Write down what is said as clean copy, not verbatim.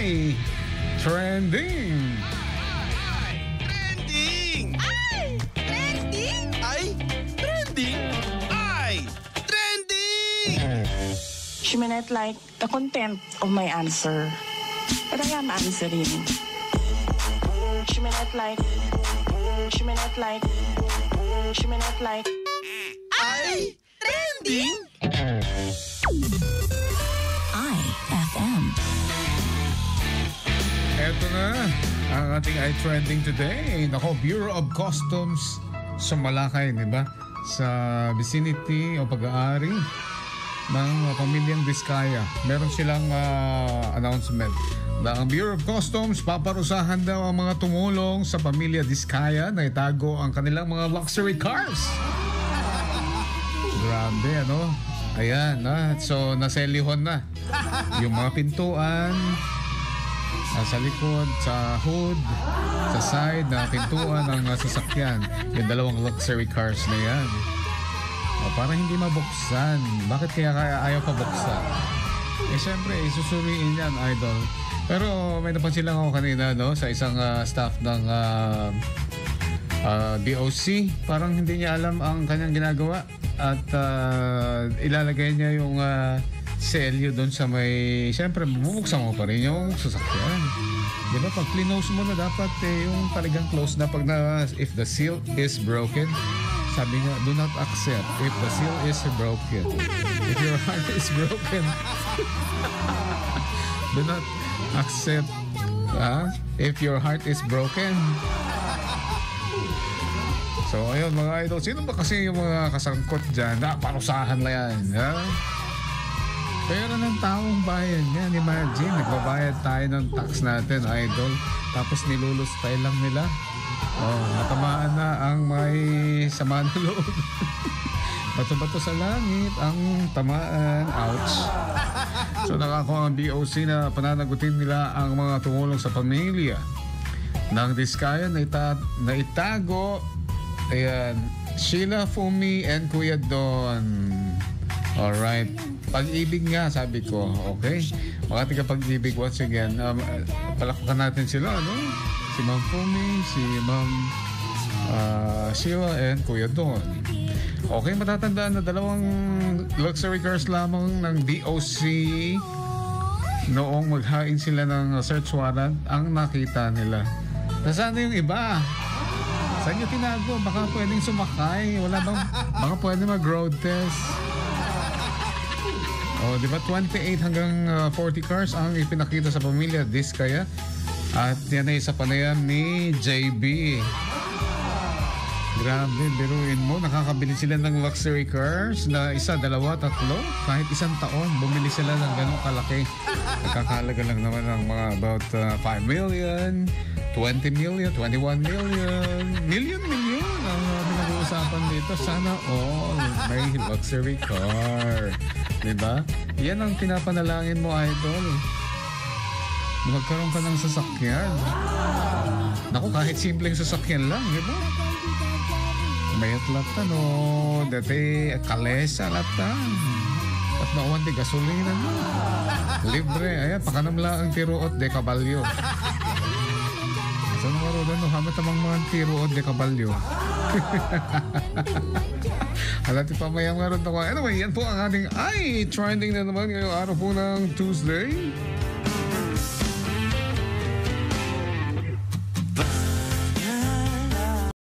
ay trending. Trending! Ay! Trending! Ay! Trending! Ay! Trending! She may not like the content of my answer, but I am answering. She may not like. She may not like. She may not like. Ay! Trending! IFM. Eto na ang ating trending today. Nako, Bureau of Customs sa Malacay, di ba? Sa vicinity o pag-aari ng pamilyang Vizcaya. Meron silang announcement na ang Bureau of Customs paparusahan daw ang mga tumulong sa pamilya Vizcaya na itago ang kanilang mga luxury cars. Grabe, ano? Ayan, so naselihon na yung mga pintuan sa likod, sa hood, sa side na pintuan ng sasakyan. Yung dalawang luxury cars na yan. Parang hindi mabuksan. Bakit kaya ayaw pa buksan? Siyempre, isusuriin yan, idol. Pero may napansin lang ako kanina, no? Sa isang staff ng DOC. Parang hindi niya alam ang kanyang ginagawa. At ilalagay niya yung selyo doon sa may... Siyempre, bubuksan mo pa rin yung sasakyan. Di ba? Pag clinose mo na dapat yung talagang close na pag na... If the seal is broken, sabi nga, do not accept if the seal is broken. If your heart is broken, do not accept if your heart is broken. So, ayun mga idol. Sino ba kasi yung mga kasangkot dyan? Parusahan na yan. Ha? Pera ng taong bayan yan. Imagine, nagbabayad tayo ng tax natin, idol. Tapos nilulustay lang nila. Natamaan na ang may sama ng loob. Bato-bato sa langit ang tamaan. Ouch. So nakakuha ang DOC na pananagutin nila ang mga tumulong sa pamilya ng Vizcaya na itago. Ayan, Sheila, Fumi, and Kuya Don. Alright. Pag-ibig nga, sabi ko. Okay? Makati ka pag-ibig once again. Palakpakan natin sila, no? Si Ma'am Fumi, si Ma'am Sheila, and Kuya Don. Okay, matatandaan na dalawang luxury cars lamang ng DOC noong maghain sila ng search warrant ang nakita nila. Nasaan na yung iba? Saan nyo tinago? Baka pwedeng sumakay. Wala bang, baka pwedeng mag-road test. Di ba 28 hanggang 40 cars ang ipinakita sa pamilya Vizcaya. At yan ay isa pa na yan ni JB. Grabe, biruin mo. Nakakabili sila ng luxury cars na isa, dalawa, tatlo. Kahit isang taon, bumili sila ng ganong kalaki. Nagkakalaga lang naman ng mga about 5 million, 20 million, 21 million. Million ang pinag-uusapan dito. Sana all may luxury car. Diba? Yan ang pinapanalangin mo, idol. Magkaroon ka ng sasakyan. Naku, kahit simpleng sasakyan lang, diba? Mayat latan o dati kalesa latan. At nauwan di gasolina mo. Libre. Ayan, pakanamla ang tiruot de kabalyo. Saan nga ro doon? Hamat amang mga tiruot de kabalyo. Alati pa mayang nga ron. Anyway, yan po ang ating trending na naman ngayong araw po ng Tuesday.